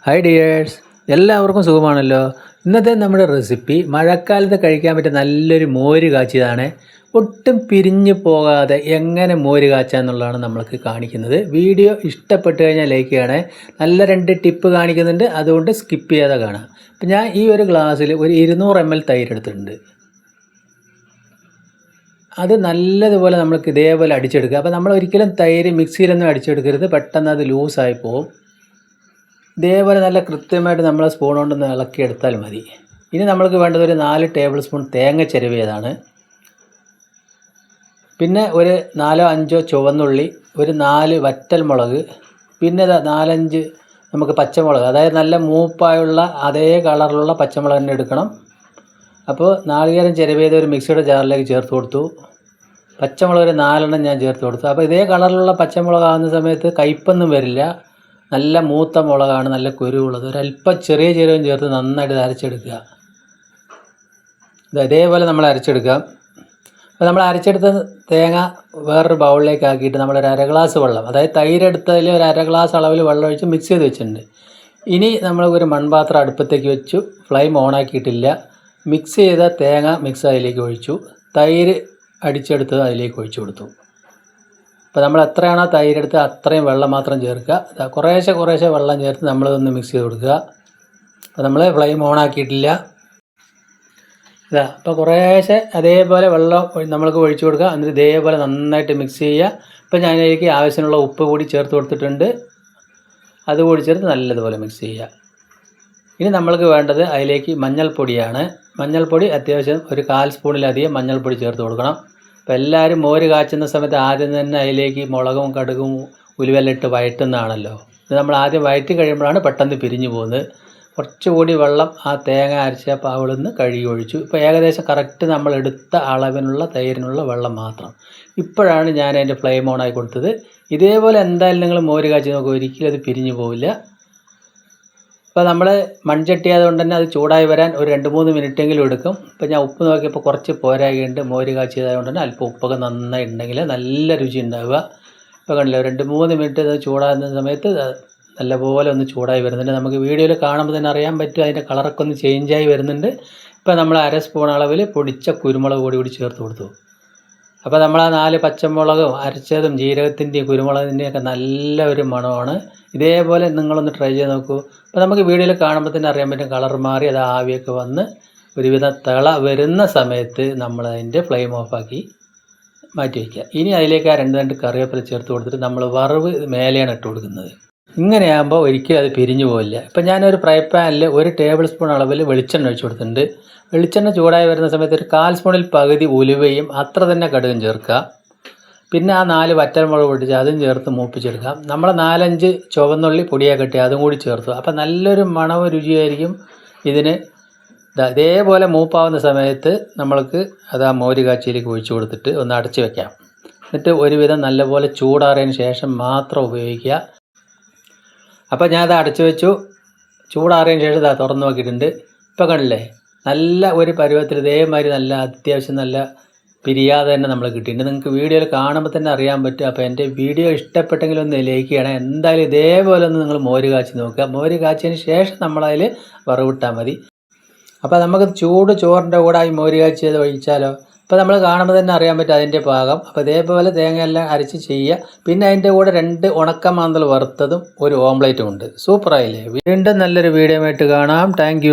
Hi dears, എല്ലാവർക്കും സുഖമാണല്ലോ. ഇന്നത്തെ നമ്മുടെ റെസിപ്പി മഴക്കാലത്ത് കഴിക്കാൻ പറ്റിയ നല്ലൊരു മോര് കാച്ചിയതാണ്. ഒട്ടും പിരിഞ്ഞു പോകാതെ എങ്ങനെ മോര് കാച്ചാന്നുള്ളതാണ് നമ്മൾക്ക് കാണിക്കുന്നത്. വീഡിയോ ഇഷ്ടപ്പെട്ട് കഴിഞ്ഞാൽ ലൈക്ക് ചെയ്യണേ. നല്ല 2 ടിപ്പ് കാണിക്കുന്നുണ്ട്, അതുകൊണ്ട് സ്കിപ്പ് ചെയ്യാതെ കാണാം. അപ്പം ഞാൻ ഈ ഒരു ഗ്ലാസ്സിൽ ഒരു 200 ml തൈര് എടുത്തിട്ടുണ്ട്. അത് നല്ലതുപോലെ നമ്മൾക്ക് ഇതേപോലെ അടിച്ചെടുക്കുക. അപ്പോൾ നമ്മൾ ഒരിക്കലും തൈര് മിക്സിയിലൊന്നും അടിച്ചെടുക്കരുത്, പെട്ടെന്ന് അത് ലൂസായി പോകും. ഇതേപോലെ നല്ല കൃത്യമായിട്ട് നമ്മൾ സ്പൂൺ കൊണ്ടൊന്ന് ഇളക്കിയെടുത്താൽ മതി. ഇനി നമ്മൾക്ക് വേണ്ടത് ഒരു 4 ടേബിൾ സ്പൂൺ തേങ്ങ ചിരവിയതാണ്. പിന്നെ ഒരു 4-5 ചുവന്നുള്ളി, ഒരു 4 വറ്റൽമുളക്, പിന്നെ 4-5 നമുക്ക് പച്ചമുളക്, അതായത് നല്ല മൂപ്പായുള്ള അതേ കളറിലുള്ള പച്ചമുളക് തന്നെ എടുക്കണം. അപ്പോൾ നാളികേരം ചിരവിയത് ഒരു മിക്സിയുടെ ജാറിലേക്ക് ചേർത്ത് കൊടുത്തു. പച്ചമുളക് ഒരു 4 എണ്ണം ഞാൻ ചേർത്ത് കൊടുത്തു. അപ്പോൾ ഇതേ കളറിലുള്ള പച്ചമുളക് ആകുന്ന സമയത്ത് കയ്പ്പൊന്നും വരില്ല. നല്ല മൂത്ത മുളകാണ്, നല്ല കുരുവുള്ളത്. ഒരല്പം ചെറിയ ജീരകം ചേർത്ത് നന്നായിട്ട് അരച്ചെടുക്കുക. ഇതേപോലെ നമ്മൾ അരച്ചെടുക്കാം. അപ്പോൾ നമ്മൾ അരച്ചെടുത്ത തേങ്ങ വേറൊരു ബൗളിലേക്ക് ആക്കിയിട്ട് നമ്മളൊരു 1/2 ഗ്ലാസ് വെള്ളം, അതായത് തൈരെടുത്തതിൽ ഒരു 1/2 ഗ്ലാസ് അളവിൽ വെള്ളം ഒഴിച്ച് മിക്സ് ചെയ്ത് വെച്ചിട്ടുണ്ട്. ഇനി നമ്മൾ ഒരു മൺപാത്രം അടുപ്പത്തേക്ക് വെച്ചു, ഫ്ലെയിം ഓണാക്കിയിട്ടില്ല. മിക്സ് ചെയ്ത തേങ്ങ മിക്സ് അതിലേക്ക് ഒഴിച്ചു, തൈര് അടിച്ചെടുത്തത് അതിലേക്ക് ഒഴിച്ചു കൊടുത്തു. അപ്പോൾ നമ്മൾ എത്രയാണോ തൈരെടുത്ത് അത്രയും വെള്ളം മാത്രം ചേർക്കുക. കുറേശ്ശെ വെള്ളം ചേർത്ത് നമ്മളതൊന്ന് മിക്സ് ചെയ്ത് കൊടുക്കുക. അപ്പോൾ നമ്മൾ ഫ്ലെയിം ഓണാക്കിയിട്ടില്ല. അപ്പോൾ കുറേശ്ശെ അതേപോലെ വെള്ളം നമ്മൾക്ക് ഒഴിച്ചു കൊടുക്കുക. എന്നിട്ട് ഇതേപോലെ നന്നായിട്ട് മിക്സ് ചെയ്യുക. ഇപ്പോൾ ഞാനതിലേക്ക് ആവശ്യമുള്ള ഉപ്പ് കൂടി ചേർത്ത് കൊടുത്തിട്ടുണ്ട്. അതുകൂടി ചേർത്ത് നല്ലതുപോലെ മിക്സ് ചെയ്യുക. ഇനി നമ്മൾക്ക് വേണ്ടത് അതിലേക്ക് മഞ്ഞൾപ്പൊടിയാണ്. മഞ്ഞൾപ്പൊടി അത്യാവശ്യം ഒരു 1/4 സ്പൂണിലധികം മഞ്ഞൾപ്പൊടി ചേർത്ത് കൊടുക്കണം. അപ്പോൾ എല്ലാവരും മോര് കാച്ചുന്ന സമയത്ത് ആദ്യം തന്നെ അതിലേക്ക് മുളകും കടുകും ഉലുവെല്ലാം ഇട്ട് വഴറ്റുന്നതാണല്ലോ. ഇത് നമ്മൾ ആദ്യം വഴറ്റി കഴിയുമ്പോഴാണ് പെട്ടെന്ന് പിരിഞ്ഞു പോകുന്നത്. കുറച്ചുകൂടി വെള്ളം ആ തേങ്ങ അരച്ച പാവിളിൽ നിന്ന് കഴുകി ഒഴിച്ചു. ഇപ്പോൾ ഏകദേശം കറക്റ്റ് നമ്മൾ എടുത്ത അളവിനുള്ള തൈരിനുള്ള വെള്ളം മാത്രം. ഇപ്പോഴാണ് ഞാൻ അതിൻ്റെ ഫ്ലെയിം ഓണായി കൊടുത്തത്. ഇതേപോലെ എന്തായാലും നിങ്ങൾ മോര് കാച്ചി നോക്കുക, ഒരിക്കലും അത് പിരിഞ്ഞു പോവില്ല. ഇപ്പോൾ നമ്മൾ മൺചട്ടി ആയതുകൊണ്ട് തന്നെ അത് ചൂടായി വരാൻ ഒരു 2-3 മിനിറ്റെങ്കിലും എടുക്കും. ഇപ്പോൾ ഞാൻ ഉപ്പ് നോക്കിയപ്പോൾ കുറച്ച് പോരായിട്ടുണ്ട്. മോര് കാച്ചിയതായതുകൊണ്ട് തന്നെ അല്പം ഉപ്പൊക്കെ നന്നായി ഉണ്ടെങ്കിൽ നല്ല രുചി ഉണ്ടാവുക. ഇപ്പോൾ കണ്ടില്ല, 2-3 മിനിറ്റ് ഇത് ചൂടാകുന്ന സമയത്ത് നല്ലപോലെ ഒന്ന് ചൂടായി വരുന്നുണ്ട്. നമുക്ക് വീഡിയോയിൽ കാണുമ്പോൾ തന്നെ അറിയാൻ പറ്റും, അതിൻ്റെ കളറൊക്കെ ഒന്ന് ചേഞ്ചായി വരുന്നുണ്ട്. ഇപ്പോൾ നമ്മൾ 1/2 സ്പൂൺ അളവിൽ പൊടിച്ച കുരുമുളക് കൂടി ചേർത്ത് കൊടുത്തു. അപ്പോൾ നമ്മൾ ആ 4 പച്ചമുളകും അരച്ചതും ജീരകത്തിൻ്റെയും കുരുമുളകിൻ്റെയും ഒക്കെ നല്ല ഒരു മണമാണ്. ഇതേപോലെ നിങ്ങളൊന്ന് ട്രൈ ചെയ്ത് നോക്കൂ. അപ്പോൾ നമുക്ക് വീഡിയോയിൽ കാണുമ്പോൾ തന്നെ അറിയാൻ പറ്റും, കളർ മാറി അത് ആവിയൊക്കെ വന്ന് ഒരുവിധം തിള വരുന്ന സമയത്ത് നമ്മൾ അതിൻ്റെ ഫ്ലെയിം ഓഫാക്കി മാറ്റി വയ്ക്കുക. ഇനി അതിലേക്ക് ആ 2 കറിവേപ്പില ചേർത്ത് കൊടുത്തിട്ട് നമ്മൾ വറവ് മേലെയാണ് ഇട്ട് കൊടുക്കുന്നത്. ഇങ്ങനെയാകുമ്പോൾ ഒരിക്കലും അത് പിരിഞ്ഞു പോവില്ല. ഇപ്പം ഞാനൊരു ഫ്രൈ പാനിൽ 1 ടേബിൾ സ്പൂൺ അളവിൽ വെളിച്ചെണ്ണ ഒഴിച്ച് കൊടുത്തിട്ടുണ്ട്. വെളിച്ചെണ്ണ ചൂടായി വരുന്ന സമയത്ത് ഒരു 1/4 സ്പൂണിൽ പകുതി ഉലുവയും അത്ര തന്നെ കടുകും ചേർക്കുക. പിന്നെ ആ 4 വറ്റൽമുളക് പൊടിച്ച് അതും ചേർത്ത് മൂപ്പിച്ചെടുക്കാം. നമ്മൾ 4-5 ചുവന്നുള്ളി പൊടിയായി കെട്ടി അതും കൂടി ചേർത്തു. അപ്പോൾ നല്ലൊരു മണവും രുചിയായിരിക്കും ഇതിന്. ഇതേപോലെ മൂപ്പാവുന്ന സമയത്ത് നമ്മൾക്ക് അത് ആ മോര് കാച്ചിയിലേക്ക് ഒഴിച്ചു കൊടുത്തിട്ട് ഒന്ന് അടച്ച് വയ്ക്കാം. എന്നിട്ട് ഒരുവിധം നല്ലപോലെ ചൂടാറിയതിന് ശേഷം മാത്രം ഉപയോഗിക്കുക. അപ്പോൾ ഞാനത് അടച്ചു വെച്ചു. ചൂടാറിയതിന് ശേഷം ഇതാ തുറന്ന് നോക്കിയിട്ടുണ്ട്. ഇപ്പോൾ കണ്ടില്ലേ, നല്ല ഒരു പരുവത്തിൽ ഇതേമാതിരി നല്ല അത്യാവശ്യം നല്ല പിരിയാതെ തന്നെ നമ്മൾ കിട്ടിയിട്ടുണ്ട്. നിങ്ങൾക്ക് വീഡിയോയിൽ കാണുമ്പോൾ തന്നെ അറിയാൻ പറ്റും. അപ്പോൾ എൻ്റെ വീഡിയോ ഇഷ്ടപ്പെട്ടെങ്കിൽ ഒന്ന് ലൈക്ക് ചെയ്യണം. എന്തായാലും ഇതേപോലെ ഒന്ന് നിങ്ങൾ മോര് കാച്ചി നോക്കുക. മോര് കാച്ചിയതിന് ശേഷം നമ്മളതിൽ വറവിട്ടാൽ മതി. അപ്പോൾ നമുക്ക് ചൂട് ചോറിൻ്റെ കൂടെ ഈ മോര് കാച്ചിയത് ഒഴിച്ചാലോ. അപ്പോൾ നമ്മൾ കാണുമ്പോൾ തന്നെ അറിയാൻ പറ്റും അതിൻ്റെ പാകം. അപ്പോൾ ഇതേപോലെ തേങ്ങയെല്ലാം അരച്ച് ചെയ്യുക. പിന്നെ അതിൻ്റെ കൂടെ 2 ഉണക്കമാന്തൽ വറുത്തതും ഒരു ഓംലേറ്റും ഉണ്ട്. സൂപ്പറായില്ലേ? വീണ്ടും നല്ലൊരു വീഡിയോ ആയിട്ട് കാണാം. താങ്ക്